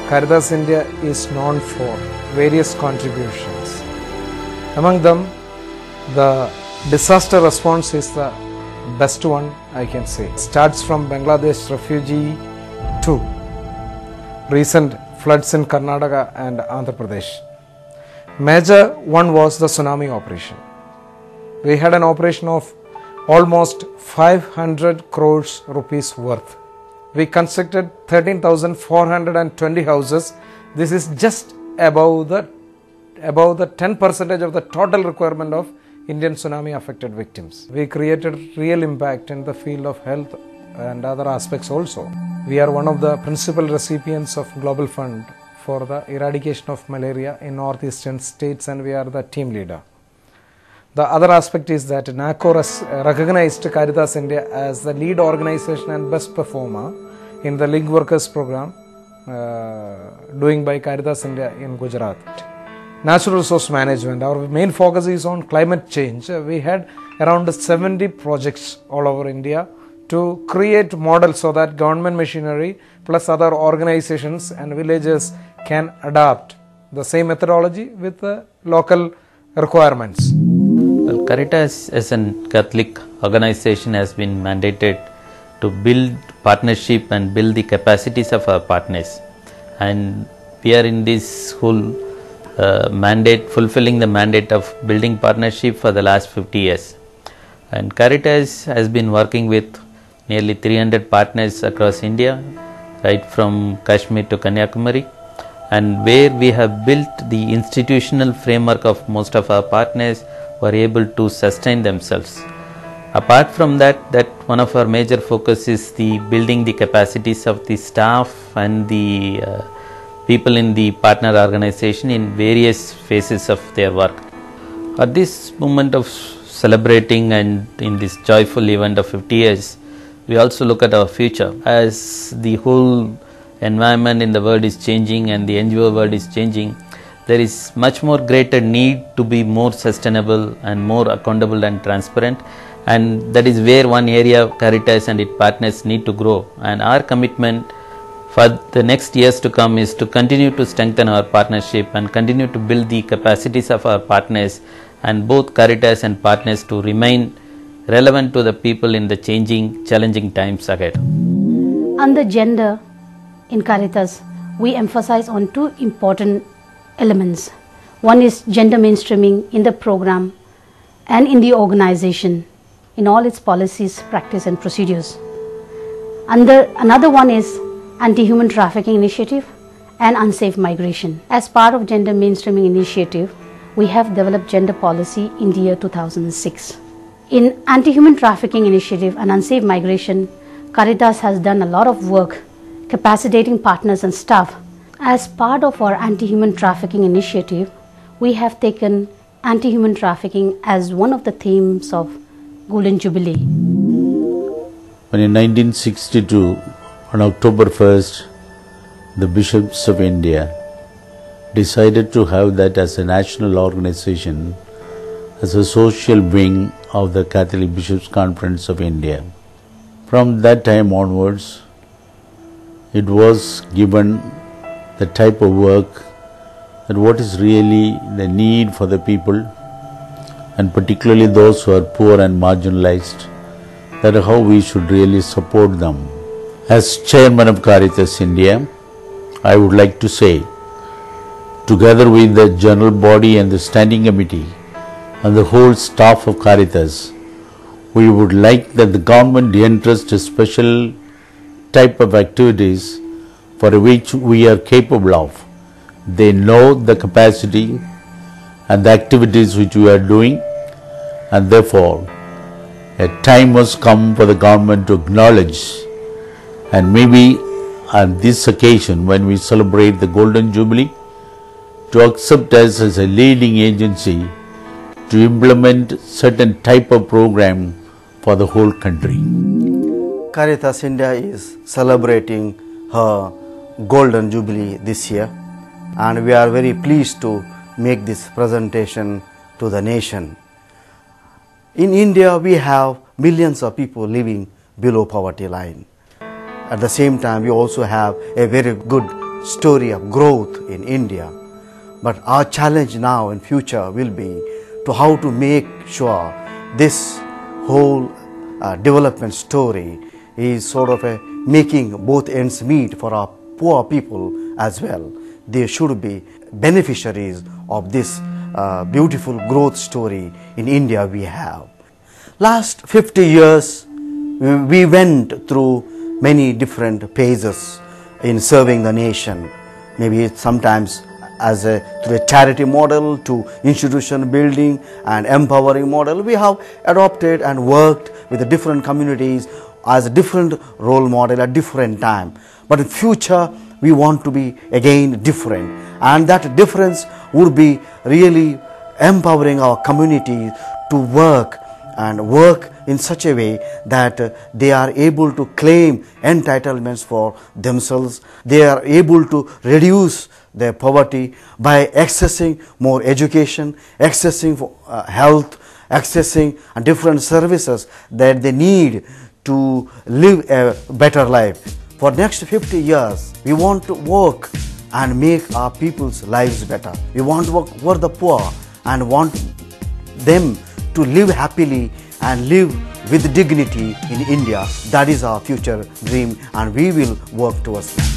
Caritas India is known for various contributions. Among them, the disaster response is the best one, I can say. It starts from Bangladesh refugee to recent floods in Karnataka and Andhra Pradesh. Major one was the tsunami operation. We had an operation of almost 500 crores rupees worth. We constructed 13,420 houses. This is just above the 10% of the total requirement of Indian tsunami affected victims. We created real impact in the field of health and other aspects also. We are one of the principal recipients of Global Fund for the eradication of malaria in northeastern states, and we are the team leader. The other aspect is that NACO recognized Caritas India as the lead organization and best performer in the Link Workers program doing by Caritas India in Gujarat. Natural resource management, our main focus is on climate change. We had around 70 projects all over India to create models so that government machinery plus other organizations and villages can adapt the same methodology with the local requirements. Well, Caritas as a Catholic organization has been mandated to build partnership and build the capacities of our partners, and we are in this whole mandate, fulfilling the mandate of building partnership for the last 50 years. And Caritas has been working with nearly 300 partners across India, right from Kashmir to Kanyakumari, and where we have built the institutional framework of most of our partners were able to sustain themselves. Apart from that, one of our major focus is the building the capacities of the staff and the people in the partner organization in various phases of their work. At this moment of celebrating and in this joyful event of 50 years, we also look at our future. As the whole environment in the world is changing and the NGO world is changing, there is much more greater need to be more sustainable and more accountable and transparent, and that is where one area Caritas and its partners need to grow. And our commitment for the next years to come is to continue to strengthen our partnership and continue to build the capacities of our partners, and both Caritas and partners to remain relevant to the people in the changing, challenging times ahead. Under gender in Caritas, we emphasize on two important elements. One is gender mainstreaming in the program and in the organization, in all its policies, practice and procedures. Another one is anti-human trafficking initiative and unsafe migration. As part of gender mainstreaming initiative, we have developed gender policy in the year 2006. In anti-human trafficking initiative and unsafe migration, Caritas has done a lot of work capacitating partners and staff. As part of our anti-human trafficking initiative, we have taken anti-human trafficking as one of the themes of Golden Jubilee. When in 1962, on October 1st, the Bishops of India decided to have that as a national organization, as a social wing of the Catholic Bishops' Conference of India. From that time onwards, it was given the type of work that what is really the need for the people, and particularly those who are poor and marginalized, that is how we should really support them. As Chairman of Caritas India, I would like to say, together with the General Body and the Standing Committee and the whole staff of Caritas, we would like that the government entrust a special type of activities for which we are capable of. They know the capacity and the activities which we are doing, and therefore a time must come for the government to acknowledge, and maybe on this occasion when we celebrate the Golden Jubilee, to accept us as a leading agency to implement certain type of program for the whole country. Caritas India is celebrating her Golden Jubilee this year, and we are very pleased to make this presentation to the nation. In India, we have millions of people living below poverty line. At the same time, we also have a very good story of growth in India. But our challenge now in future will be to how to make sure this whole development story is sort of making both ends meet for our poor people as well. They should be beneficiaries of this beautiful growth story in India we have. Last 50 years, we went through many different phases in serving the nation. Maybe sometimes through a charity model to institution building and empowering model. We have adopted and worked with the different communities as a different role model at different time. But in future, we want to be again different, and that difference would be really empowering our communities to work in such a way that they are able to claim entitlements for themselves. They are able to reduce their poverty by accessing more education, accessing health, accessing different services that they need to live a better life. For next 50 years, we want to work and make our people's lives better. We want to work for the poor and want them to live happily and live with dignity in India. That is our future dream, and we will work towards that.